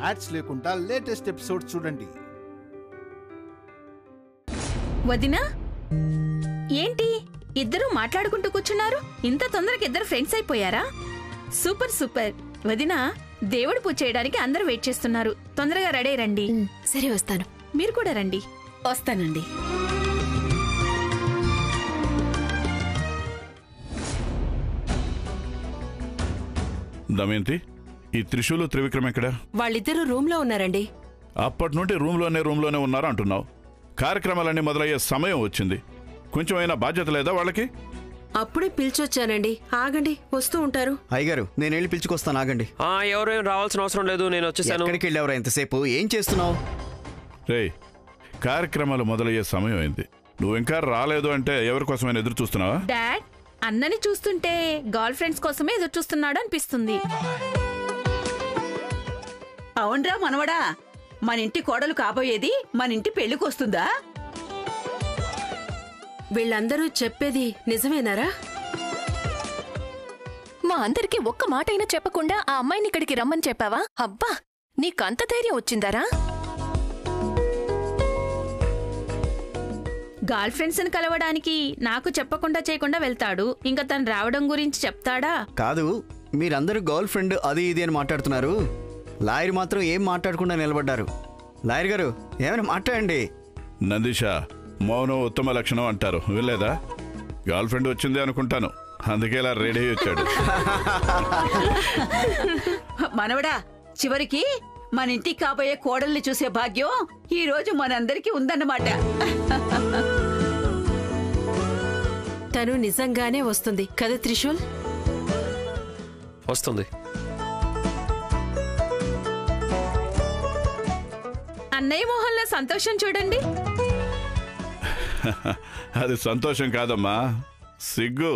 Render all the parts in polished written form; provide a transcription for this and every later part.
Ads లేకుండా latest episode చూడండి. వదినా, ఏంటి ఇద్దరు మాట్లాడుకుంటూ కూర్చున్నారు? ఇంత తొందరగా ఇద్దరు ఫ్రెండ్స్ అయిపోయారా? Super super. వదినా, దేవుడు పూజ చేయడానికి అందరూ వెయిట్ చేస్తున్నారు. తొందరగా రెడీ రండి. సరే, వస్తాను. మీరు కూడా రండి. వస్తానండి. దమయంతి, ఈ త్రిశూలు త్రివిక్రమ్ ఎక్కడ? వాళ్ళిద్దరూ రూమ్ లో ఉన్నారండి. అప్పటి నుండి రూమ్లోనే ఉన్నారు అంటున్నావు. కార్యక్రమాలన్నీ మొదలయ్యే సమయం వచ్చింది. కొంచెం అయినా బాధ్యత లేదా వాళ్ళకి? అప్పుడే పిలిచొచ్చానండి. ఆగండి, వస్తూ ఉంటారు. అయ్యగారు, నేను వెళ్ళి పిలుచుకొస్తాను. ఆగండి. ఎవరేం రావాల్సిన అవసరం లేదు, నేను వచ్చేసాను. ఎక్కడికి వెళ్ళావురా ఎంతసేపు? ఏం చేస్తున్నావు? రేయ్, కార్యక్రమాలు మొదలయ్యే సమయం అయింది. నువ్వు ఇంకా రాలేదు అంటే ఎవరి కోసమైనా ఎదురు చూస్తున్నావా? డాడ్, అన్నని చూస్తుంటే గర్ల్ ఫ్రెండ్స్ కోసమే ఎదురు చూస్తున్నాడు అనిపిస్తుంది. అవునరా మనవడా, మన ఇంటి కోడలు కాబోయేది మన ఇంటి పెళ్లికొస్తుందా? వీళ్ళందరూ చెప్పేది నిజమేనారా? మా అందరికి ఒక్క మాటైనా చెప్పకుండా ఆ అమ్మాయిని ఇక్కడికి రమ్మని చెప్పావా? అబ్బా, నీకంత ధైర్యం వచ్చిందారా? గర్ల్ ఫ్రెండ్స్ ని కలవడానికి నాకు చెప్పకుండా చేయకుండా వెళ్తాడు. ఇంకా తను రావడం గురించి చెప్తాడా? కాదు, మీరందరూ గర్ల్ ఫ్రెండ్ అది ఇది అని మాట్లాడుతున్నారు. లాయర్ మాత్రం ఏం మాట్లాడకుండా నిలబడ్డారు. లాయర్ గారు, ఏమైనా మాట్లాడండి. నందిష, మౌనం ఉత్తమ లక్షణం అంటారు, వినలేదా? గర్ల్ ఫ్రెండ్ వచ్చింది అనుకుంటాను, అందుకే ఇలా రెడీ వచ్చాడు. మనవడా, చివరికి మన ఇంటికి కాబోయే కోడల్ని చూసే భాగ్యం ఈ రోజు మనందరికీ ఉందన్నమాట. తను నిజంగానే వస్తుంది కదా త్రిశూల్? వస్తుంది. అన్నయ్య మొహంలో సంతోషం చూడండి. అది సంతోషం కాదమ్మా, సిగ్గు.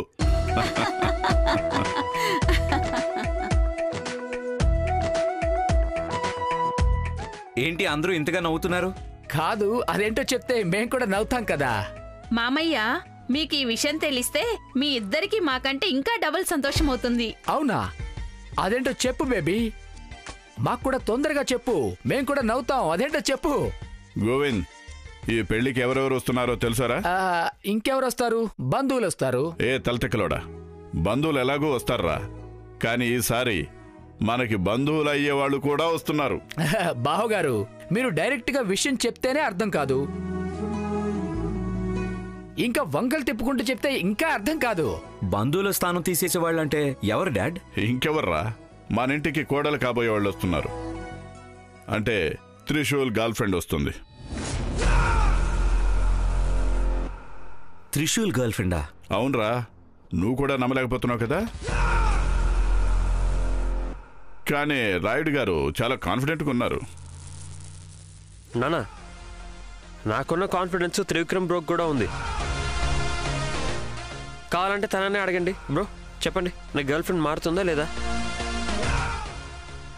ఏంటి అందరూ ఇంతగా నవ్వుతున్నారు? కాదు, అదేంటో చెప్తే మేం కూడా నవ్వుతాం కదా. మామయ్య, మీకు ఈ విషయం తెలిస్తే మీ ఇద్దరికి మాకంటే ఇంకా డబుల్ సంతోషం అవుతుంది. అవునా? అదేంటో చెప్పు బేబీ, మాకు కూడా తొందరగా చెప్పు, మేం కూడా నవ్వుతాం. అదేంటో చెప్పు. గోవింద్, ఈ పెళ్లికి ఎవరెవరు వస్తున్నారో తెలుసారా? ఇంకెవరు వస్తారు? బంధువులు వస్తారు. ఏ తలతిక్కలోడా, బంధువులు ఎలాగూ వస్తారా, కానీ ఈసారి మనకి బంధువులు అయ్యేవాళ్ళు కూడా వస్తున్నారు. బావగారు, మీరు డైరెక్ట్ గా విషయం చెప్తేనే అర్థం కాదు, ఇంకా వంకలు తిప్పుకుంటూ చెప్తే ఇంకా అర్థం కాదు. బంధువుల స్థానం తీసేసేవాళ్ళంటే ఎవరు డాడ్? ఇంకెవర్రా, మన ఇంటికి కోడలు కాబోయే వాళ్ళు వస్తున్నారు. అంటే త్రిశూల్ గర్ల్ ఫ్రెండ్ వస్తుంది. త్రిశూల్ గర్ల్ ఫ్రెండా? అవునరా, నువ్వు కూడా నమ్మలేకపోతున్నావు కదా. కానీ రాయుడు గారు చాలా కాన్ఫిడెంట్గా ఉన్నారు. నానా, నాకున్న కాన్ఫిడెన్స్ త్రివిక్రమ్ బ్రోక్ కూడా ఉంది. కావాలంటే తననే అడగండి. బ్రో చెప్పండి, నా గర్ల్ ఫ్రెండ్ మారుతుందా లేదా?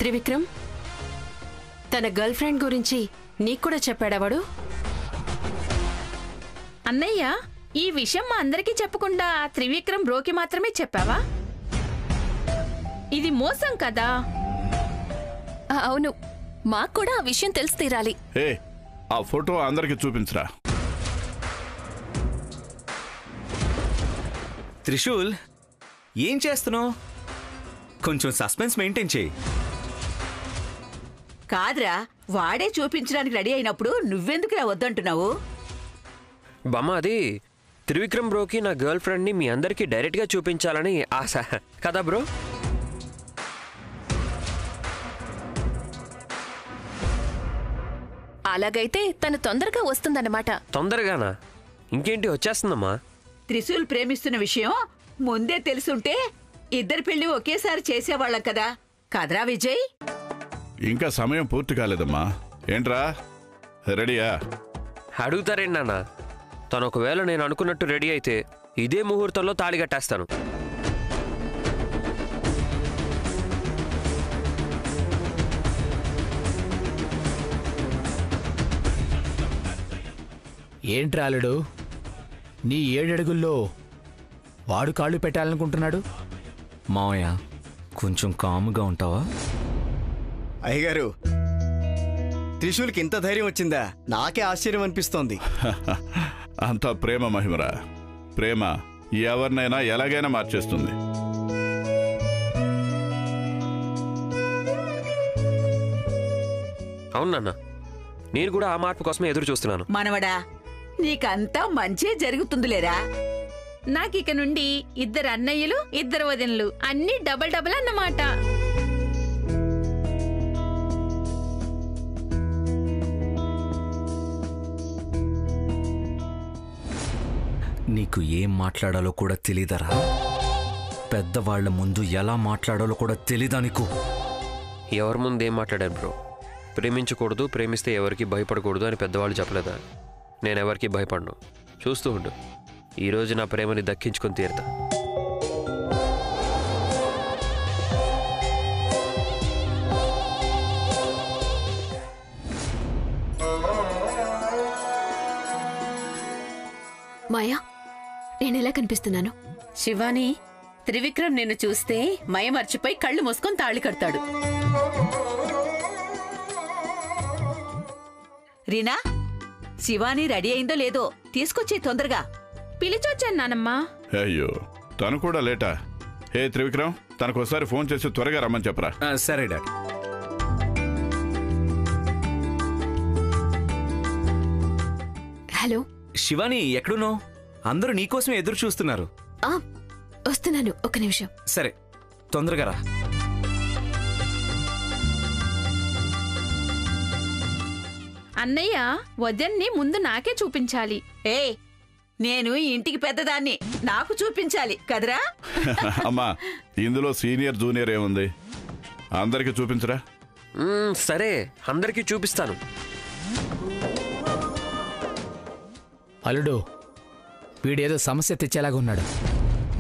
త్రివిక్రమ్, తన గర్ల్ ఫ్రెండ్ గురించి నీకు కూడా చెప్పాడా వాడు? అన్నయ్య, ఈ విషయం మా అందరికీ చెప్పకుండా త్రివిక్రమ్ బ్రోకి మాత్రమే చెప్పావా? ఇది మోసం కదా. అవును, మాకు కూడా ఆ విషయం తెలిసి తీరాలి. ఏ, ఆ ఫోటో అందరికి చూపించరా. త్రిశూల్, ఏం చేస్తున్నావు? కొంచెం సస్పెన్స్ మెయింటైన్ చేయి. కాదురా, వాడే చూపించడానికి రెడీ అయినప్పుడు నువ్వెందుకురా వద్దంటున్నావు? బామ్మ, అది త్రివిక్రమ్ బ్రోకి నా గర్ల్ ఫ్రెండ్ని మీ అందరికీ డైరెక్ట్గా చూపించాలని ఆశ కదా బ్రో? అలాగైతే తను తొందరగా వస్తుందన్నమాట. తొందరగానా? ఇంకేంటి, వచ్చేస్తుందమ్మా. త్రిశూల్ ప్రేమిస్తున్న విషయం ముందే తెలుసుంటే ఇద్దరి పెళ్లి ఒకేసారి చేసేవాళ్ళం కదా. కదరా విజయ్? ఇంకా సమయం పూర్తి కాలేదమ్మా. ఏంట్రా, రెడీయా? అడుగుతారేంటి నాన్న? తను ఒకవేళ నేను అనుకున్నట్టు రెడీ అయితే ఇదే ముహూర్తంలో తాళి కట్టేస్తాను. ఏంట్రాలుడు, నీ 7 అడుగుల్లో వాడు కాళ్ళు పెట్టాలనుకుంటున్నాడు? మావయ్య, కొంచెం కాముగా ఉంటావా? అయ్యగారు, త్రిశూల్కి ఇంత ధైర్యం వచ్చిందా? నాకే ఆశ్చర్యం అనిపిస్తోంది. అంతా ప్రేమ మహిమరా. ప్రేమ ఎవరినైనా ఎలాగైనా మార్చేస్తుంది. అవును నాన్న, నేను కూడా ఆ మార్పు కోసమే ఎదురు చూస్తున్నాను. మనవడా, నీకంతా మంచే జరుగుతుందిలేరా. నాకిక నుండి 2 అన్నయ్యలు 2 వదినలు అన్నీ డబల్ డబల్ అన్నమాట. నీకు ఏం మాట్లాడాలో కూడా తెలీదరా? పెద్దవాళ్ల ముందు ఎలా మాట్లాడాలో కూడా తెలీదా నీకు? ఎవరి ముందు ఏం మాట్లాడాను బ్రో? ప్రేమించకూడదు, ప్రేమిస్తే ఎవరికి భయపడకూడదు అని పెద్దవాళ్ళు చెప్పలేదా? నేనెవరికి భయపడను. చూస్తూ ఉండు, ఈరోజు నా ప్రేమని దక్కించుకొని తీరుతా. మాయా, నేనెలా కనిపిస్తున్నాను? శివాని, త్రివిక్రమ్ నిన్ను చూస్తే మయ మర్చిపోయి కళ్ళు మూసుకొని తాళి కడతాడు. రీనా, శివాని రెడీ అయిందో లేదో తీసుకొచ్చే తొందరగా. పిలిచొచ్చాను నానమ్మా. అయ్యో, తను కూడా లేటా? హే త్రివిక్రమ్, తనకు ఒకసారి ఫోన్ చేసి త్వరగా రమ్మని చెప్పరా. సరే డాడీ. హలో శివాని, ఎక్కడున్నావు? అందరూ నీకోసమే ఎదురు చూస్తున్నారు. వస్తున్నాను, ఒక్క నిమిషం. సరే, తొందరగా రా. అన్నయ్య, వదిన్ని ముందు నాకే చూపించాలి. నేను ఇంటికి పెద్దదాన్ని, నాకు చూపించాలి కదరా. అమ్మా, ఇందులో సీనియర్ జూనియర్ ఏముంది? అందరికి చూపించరా. సరే, అందరికీ చూపిస్తాను. అల్లుడు, వీడేదో సమస్య తెచ్చేలాగా ఉన్నాడు.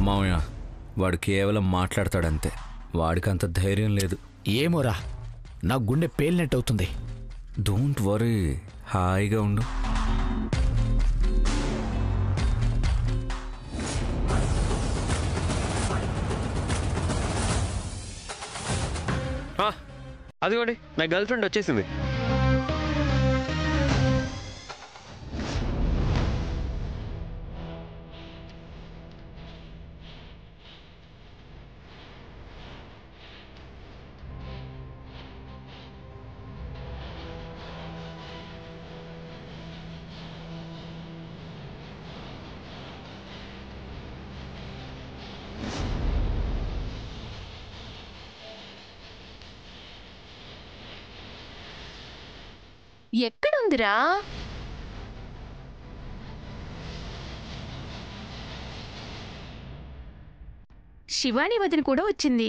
మామయ్య, వాడు కేవలం మాట్లాడతాడంతే. వాడికి అంత ధైర్యం లేదు. ఏమోరా, నా గుండె పేలినట్టు అవుతుంది. డోంట్ వరీ, హాయిగా ఉండు. అదిగోండి, నా గర్ల్ ఫ్రెండ్ వచ్చేసింది. ఎక్కడుందిరా? శివాని వదిన కూడా వచ్చింది.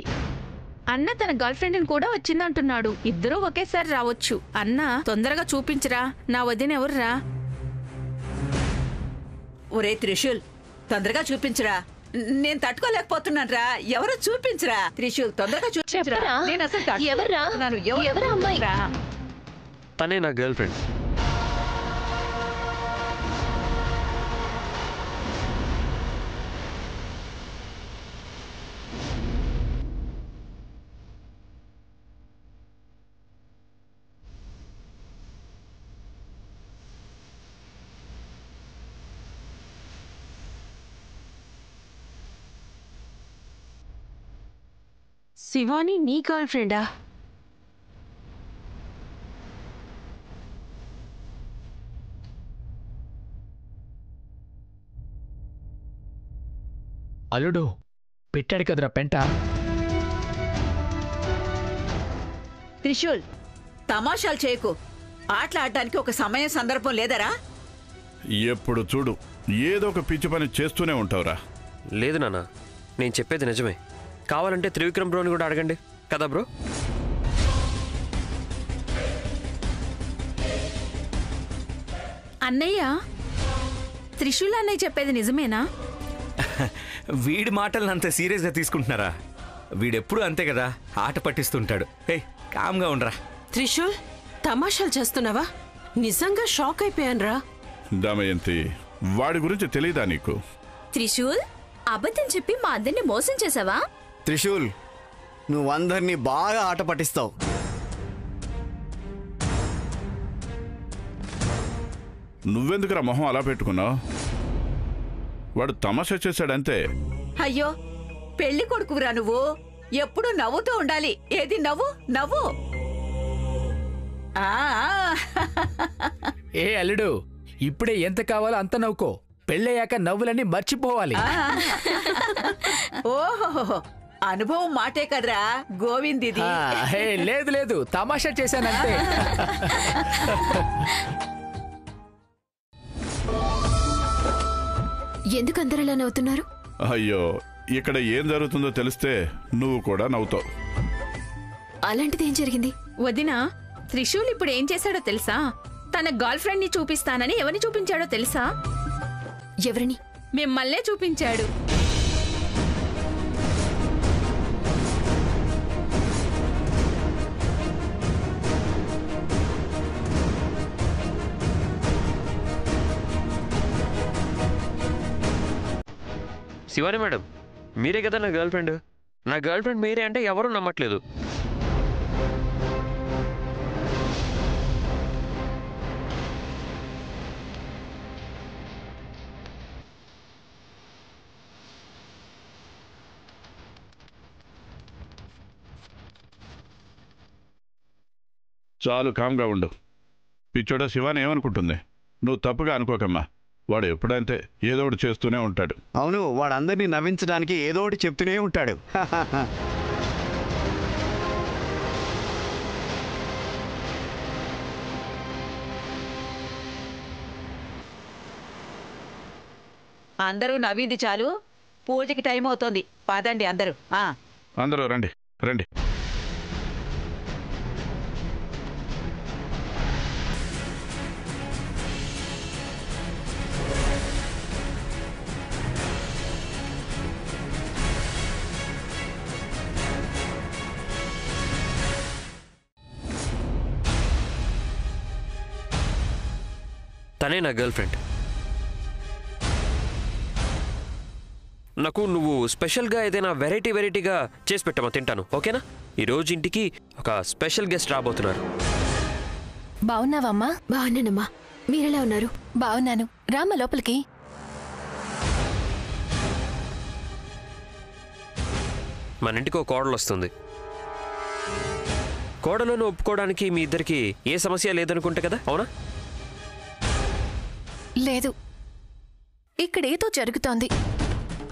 అన్న తన గర్ల్ ఫ్రెండ్ కూడా వచ్చిందంటున్నాడు. ఇద్దరూ ఒకేసారి రావచ్చు. అన్న, తొందరగా చూపించరా, నా వదిన ఎవర్రా? ఒరే త్రిశూల్, తొందరగా చూపించరా. నేను తట్టుకోలేకపోతున్నాను రా. ఎవరో చూపించరా. త్రిశూల్, తొందరగా చూపించరా. నేను అసలు ఎవర్రా? ఎవరా అమ్మాయి? తనే నా గర్ల్ ఫ్రెండ్. శివాని నీ గర్ల్ ఫ్రెండా? అల్లుడు, పెట్టాడు కదరా పెంట. త్రిశూల్, తమాషాలు చేయకు. ఆటలాడటానికి ఒక సమయం సందర్భం లేదరా? ఎప్పుడు చూడు ఏదో ఒక పిచ్చి పని చేస్తూనే ఉంటావురా. లేదు నాన్న, నేను చెప్పేది నిజమే. కావాలంటే త్రివిక్రమ్ బ్రోని కూడా అడగండి కదా బ్రో. అన్నయ్య, త్రిశూల్ అన్నయ్య చెప్పేది నిజమేనా? వీడి మాటలను అంత సీరియస్గా తీసుకుంటున్నారా? వీడెప్పుడు అంతే కదా, ఆట పట్టిస్తుంటాడు. హే, కామ్గా ఉండరా. త్రిశూల్, తమాషాలు చేస్తున్నావా? నిజంగా షాక్ అయిపోయానురా. దమయంతి, వాడి గురించి తెలీదా నీకు? త్రిశూల్, అబద్ధం చెప్పి మా అందరిని మోసం చేసావా? త్రిశూల్, నువ్వు అందరినీ బాగా ఆట పట్టిస్తావు. నువ్వెందుకురా మొహం అలా పెట్టుకున్నావు? వాడు తమాషా చేశాడంతే. అయ్యో పెళ్లి కొడుకురా నువ్వు, ఎప్పుడు నవ్వుతూ ఉండాలి. ఏది నవ్వు నవ్వు. ఏ అల్లుడు, ఇప్పుడే ఎంత కావాలో అంత నవ్వుకో. పెళ్ళయ్యాక నవ్వులన్నీ మర్చిపోవాలి. ఓహో అనుభవం మాటే కదరా గోవిందిది. లేదు లేదు, తమాషా చేశానంతే. ఎందుకు అందరూ అలా నవ్వుతున్నారు? అయ్యో, ఇక్కడ ఏం జరుగుతుందో తెలిస్తే నువ్వు కూడా నవ్వుతావు. అలాంటిది ఏం జరిగింది? వదినా, త్రిశూల్ ఇప్పుడు ఏం చేశాడో తెలుసా? తన గర్ల్ ఫ్రెండ్ ని చూపిస్తానని ఎవరిని చూపించాడో తెలుసా? ఎవరిని? మిమ్మల్నే చూపించాడు. శివాని మేడం, మీరే కదా నా గర్ల్ ఫ్రెండ్. నా గర్ల్ ఫ్రెండ్ మీరే అంటే ఎవరూ నమ్మట్లేదు. చాలు, కామ్గా ఉండు. పిచ్చోడా, శివాని ఏమనుకుంటుంది? నువ్వు తప్పుగా అనుకోకమ్మా. వాడు ఎప్పుడంతే ఏదో ఒకటి చేస్తూనే ఉంటాడు. అవును, వాడందరినీ నవ్వించడానికి ఏదో ఒకటి చెప్తూనే ఉంటాడు. అందరూ నవ్వింది చాలు, పూజకి టైం అవుతోంది. పదండి అందరూ. అందరూ రండి రండి. తనే నా గర్ల్ ఫ్రెండ్. నాకు నువ్వు స్పెషల్గా ఏదైనా వెరైటీగా చేసి పెట్టమా, తింటాను. ఓకేనా? ఈరోజు ఇంటికి ఒక స్పెషల్ గెస్ట్ రాబోతున్నారు. బాగున్నావమ్మా? బాగున్నానమ్మా. మీరెలా ఉన్నారు? బాగున్నాను. రామ్మ లోపలికి. మన ఇంటికి ఒక కోడలు వస్తుంది. కోడలను ఒప్పుకోవడానికి మీ ఇద్దరికి ఏ సమస్య లేదనుకుంటే కదా, అవునా? లేదు, ఇక్కడేదో జరుగుతోంది.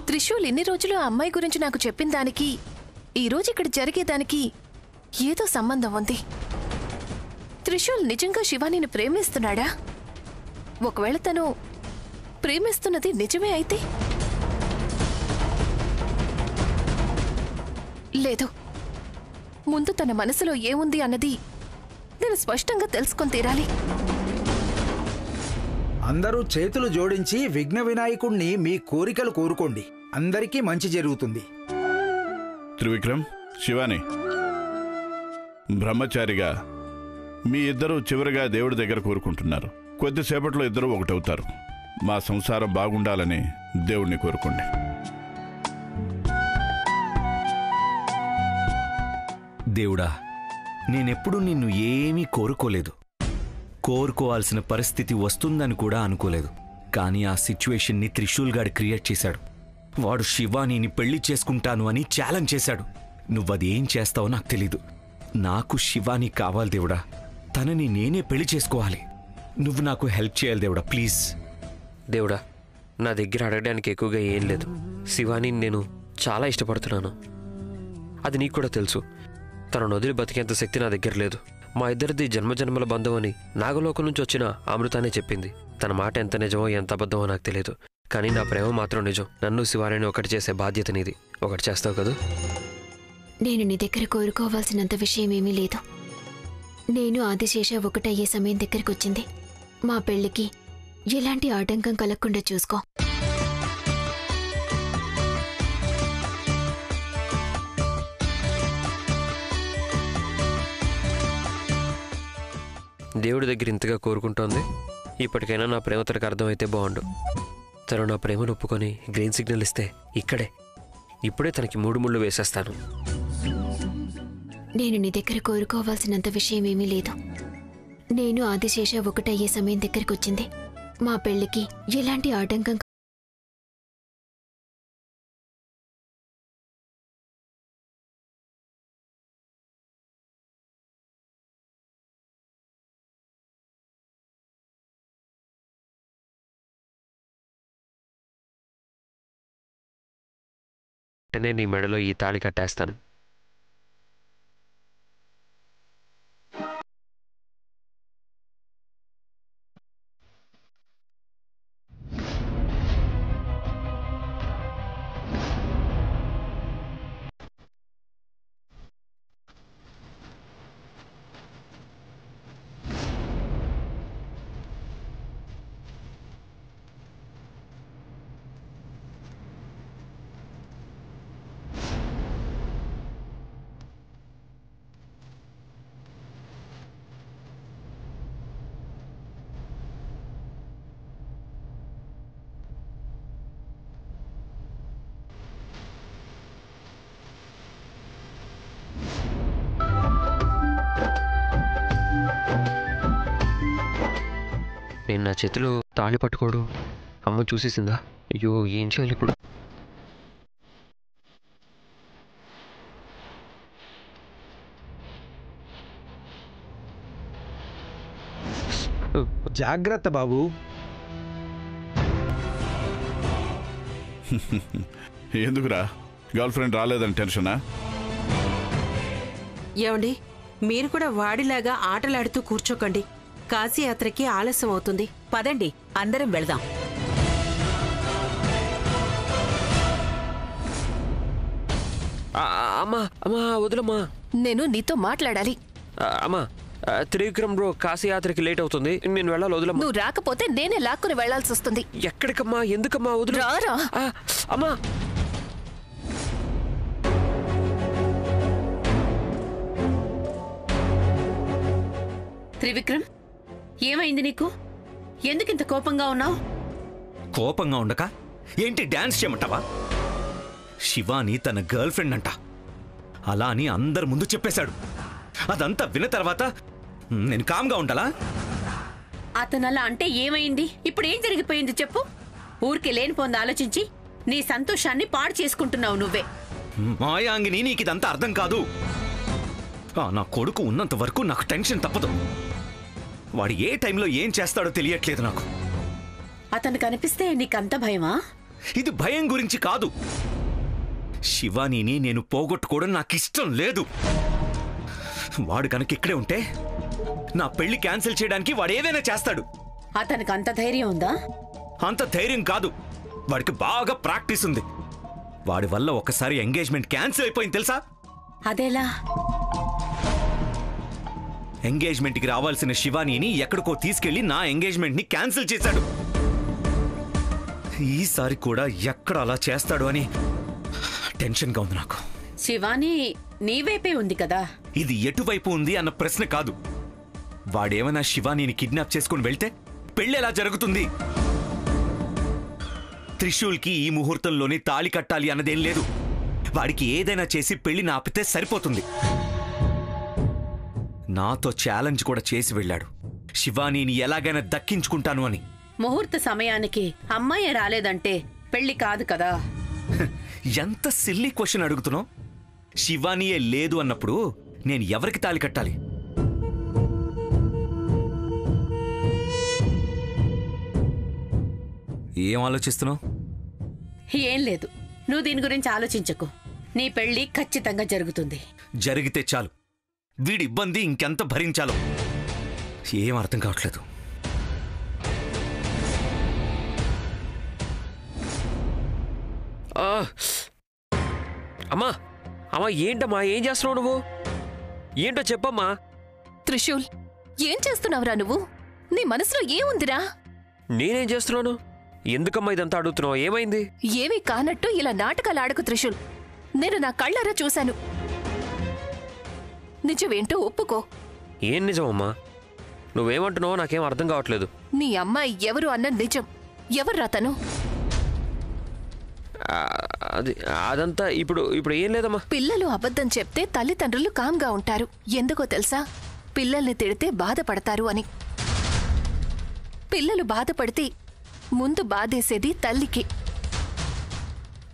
త్రిశూల్ ఇన్ని రోజులు ఆ అమ్మాయి గురించి నాకు చెప్పిన దానికి ఈరోజు ఇక్కడ జరిగేదానికి ఏదో సంబంధం ఉంది. త్రిశూల్ నిజంగా శివానిని ప్రేమిస్తున్నాడా? ఒకవేళ తను ప్రేమిస్తున్నది నిజమే అయితే? లేదు, ముందు తన మనసులో ఏముంది అన్నది నేను స్పష్టంగా తెలుసుకొని తీరాలి. అందరూ చేతులు జోడించి విఘ్న వినాయకుణ్ణి మీ కోరికలు కోరుకోండి. అందరికీ మంచి జరుగుతుంది. త్రివిక్రమ్, శివాని, బ్రహ్మచారిగా మీ ఇద్దరూ చివరిగా దేవుడి దగ్గర కోరుకుంటున్నారు. కొద్దిసేపట్లో ఇద్దరు ఒకటవుతారు. మా సంసారం బాగుండాలని దేవుణ్ణి కోరుకోండి. దేవుడా, నేనెప్పుడు నిన్ను ఏమీ కోరుకోలేదు. కోరుకోవాల్సిన పరిస్థితి వస్తుందని కూడా అనుకోలేదు. కానీ ఆ సిచ్యువేషన్ని త్రిశూల్ గాడు క్రియేట్ చేశాడు. వాడు శివానీని పెళ్లి చేసుకుంటాను అని ఛాలెంజ్ చేశాడు. నువ్వది ఏం చేస్తావో నాకు తెలీదు. నాకు శివాని కావాలి దేవుడా. తనని నేనే పెళ్లి చేసుకోవాలి. నువ్వు నాకు హెల్ప్ చేయాలి దేవుడా, ప్లీజ్. దేవుడా, నా దగ్గర అడగడానికి ఎక్కువగా ఏం లేదు. శివాని నేను చాలా ఇష్టపడుతున్నాను. అది నీకు కూడా తెలుసు. తనను వదిలి బతికేంత శక్తి నా దగ్గర లేదు. మా ఇద్దరిది జన్మజన్మల బంధం అని నాగలోకం నుంచి వచ్చిన అమృతానే చెప్పింది. తన మాట ఎంత నిజమో ఎంత అబద్ధమో నాకు తెలియదు. కానీ నా ప్రేమ మాత్రం నిజం. నన్ను శివానిని ఒకటి చేసే బాధ్యత నీది. ఒకటి చేస్తావు కదా? నేను నీ దగ్గర కోరుకోవాల్సినంత విషయం ఏమీ లేదు. నేను ఆదిశేష ఒకటయ్యే సమయం దగ్గరికి వచ్చింది. మా పెళ్లికి ఎలాంటి ఆటంకం కలగకుండా చూసుకో. దేవుడి దగ్గర ఇంతగా కోరుకుంటోంది. ఇప్పటికైనా నా ప్రేమ తనకు అర్థమైతే బాగుండు. తను నా ప్రేమను ఒప్పుకొని గ్రీన్ సిగ్నల్ ఇస్తే ఇప్పుడే తనకి 3 ముళ్ళు వేసేస్తాను. నేను నీ దగ్గర కోరుకోవాల్సినంత విషయం ఏమీ లేదు. నేను ఆదిశేష ఒకటయ్యే సమయం దగ్గరికి వచ్చింది. మా పెళ్లికి ఎలాంటి ఆటంకం వెంటనే నీ మెడలో ఈ తాళి కట్టేస్తాను. నేను నా చేతిలో తాళి పట్టుకోడు అమ్మ చూసేసిందా? అయ్యో, ఏం చేయాలి ఇప్పుడు? జాగ్రత్త బాబు. ఎందుకురా, గర్ల్ ఫ్రెండ్ రాలేదని టెన్షనా? ఏమండి, మీరు కూడా వాడిలాగా ఆటలాడుతూ కూర్చోకండి. కాశీయాత్రకి ఆలస్యం అవుతుంది. పదండి, అందరం వెళదాం. అమ్మా అమ్మా వదులమ్మా, నేను నీతో మాట్లాడాలి. అమ్మా త్రివిక్రమ్ బ్రో కాశీయాత్రకి లేట్ అవుతుంది, నేను వెళ్ళాలి. వదులమ్మా. నువ్వు రాకపోతే నేనే లాక్కుని వెళ్లాల్సి వస్తుంది. ఎక్కడికమ్మా? ఎందుకమ్మా? వదులు. రారా. అమ్మా త్రివిక్రమ్, ఏమైంది నీకు? ఎందుకింత కోపంగా ఉన్నావు? కోపంగా ఉండక ఏంటి డాన్స్ చేయమంటావా? శివాని తన గర్ల్ ఫ్రెండ్ అంట, అలా అని అందరి ముందు చెప్పేశాడు. అదంతా విన్న తర్వాత నేను కామ్గా ఉండాలా? అతను అలా అంటే ఏమైంది? ఇప్పుడు ఏం జరిగిపోయింది చెప్పు. ఊరికి లేనిపోంది ఆలోచించి నీ సంతోషాన్ని పాడు చేసుకుంటున్నావు నువ్వే. మాయాంగిని, నీకు ఇదంతా అర్థం కాదు. నా కొడుకు ఉన్నంత వరకు నాకు టెన్షన్ తప్పదు. వాడు ఏ టైంలో ఏం చేస్తాడో తెలియట్లేదు నాకు. అతను కనిపిస్తే నీకంత భయమా? ఇది భయం గురించి కాదు. శివానీని నేను పోగొట్టుకోవడం నాకు ఇష్టం లేదు. వాడు కనుక ఇక్కడే ఉంటే నా పెళ్లి క్యాన్సిల్ చేయడానికి వాడు ఏదైనా చేస్తాడు. అతనికి అంత ధైర్యం ఉందా? అంత ధైర్యం కాదు, వాడికి బాగా ప్రాక్టీస్ ఉంది. వాడి వల్ల ఒకసారి ఎంగేజ్మెంట్ క్యాన్సిల్ అయిపోయింది తెలుసా? అదేలా? ఎంగేజ్మెంట్కి రావాల్సిన శివానీని ఎక్కడికో తీసుకెళ్లి నా ఎంగేజ్మెంట్ ని క్యాన్సిల్ చేశాడు. ఈసారి కూడా ఎక్కడ అలా చేస్తాడు అని టెన్షన్గా ఉంది నాకు. శివాని నీవైపే ఉంది కదా. ఇది ఎటువైపు ఉంది అన్న ప్రశ్న కాదు. వాడేమైనా శివానీని కిడ్నాప్ చేసుకుని వెళ్తే పెళ్లి ఎలా జరుగుతుంది? త్రిశూల్కి ఈ ముహూర్తంలోనే తాళి కట్టాలి అన్నదేం లేదు. వాడికి ఏదైనా చేసి పెళ్లిని ఆపితే సరిపోతుంది. నాతో ఛాలెంజ్ కూడా చేసి వెళ్ళాడు, శివానీని ఎలాగైనా దక్కించుకుంటాను అని. ముహూర్త సమయానికి అమ్మాయి రాలేదంటే పెళ్లి కాదు కదా. ఎంత సిల్లీ క్వశ్చన్ అడుగుతున్నావు? శివానీయే లేదు అన్నప్పుడు నేను ఎవరికి తాళి కట్టాలి? ఏం ఆలోచిస్తున్నావు? ఏం లేదు, నువ్వు దీని గురించి ఆలోచించకు. నీ పెళ్లి ఖచ్చితంగా జరుగుతుంది. జరిగితే చాలు. వీడి ఇబ్బంది ఇంకెంత భరించాలో ఏం అర్థం కావట్లేదు. అమ్మా అమ్మా, ఏంటమ్మా, ఏం చేస్తున్నావు నువ్వు? ఏంటో చెప్పమ్మా. త్రిశూల్, ఏం చేస్తున్నావురా నువ్వు? నీ మనసులో ఏముందిరా? నేనేం చేస్తున్నాను? ఎందుకమ్మా ఇదంతా అడుగుతున్నావు? ఏమైంది? ఏమీ కానట్టు ఇలా నాటకాలు ఆడకు త్రిశూల్. నేను నా కళ్ళారా చూశాను. నిజమేంటో ఒప్పుకో. ఏం నిజమమ్మా? నువ్వేమంటున్నావో నాకేం అర్థం కావట్లేదు. నీ అమ్మాయి ఎవరు అన్న నిజం. ఎవర్రా తను? అదంతా ఇప్పుడు ఏం లేదమ్మా. పిల్లలు అబద్ధం చెప్తే తల్లిదండ్రులు కామ్గా ఉంటారు. ఎందుకో తెలుసా? పిల్లల్ని తిడితే బాధపడతారు అని. పిల్లలు బాధపడితే ముందు బాధేసేది తల్లికి.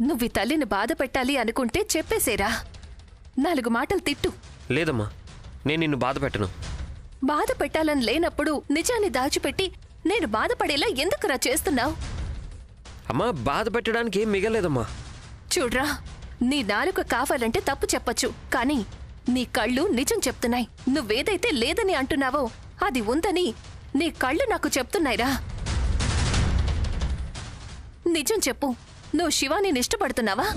నువ్వు తల్లిని బాధ పెట్టాలి అనుకుంటే చెప్పేసేరా, 4 మాటలు తిట్టు. లేదమ్మా, నేను నిన్ను బాధ పెట్టను. బాధ పెట్టాలని లేనప్పుడు నిజాన్ని దాచిపెట్టి నేను బాధపడేలా ఎందుకురా చేస్తున్నావు? అమ్మా, బాధ పెట్టడానికి ఏం మిగలేదమ్మా. చూడ్రా, నీ నాలుక కావాలంటే తప్పు చెప్పచ్చు, కానీ నీ కళ్ళు నిజం చెప్తున్నాయి. నువ్వేదైతే లేదని అంటున్నావో అది ఉందని నీ కళ్ళు నాకు చెప్తున్నాయిరా. నిజం చెప్పు, నువ్వు శివాని ఇష్టపడుతున్నావా?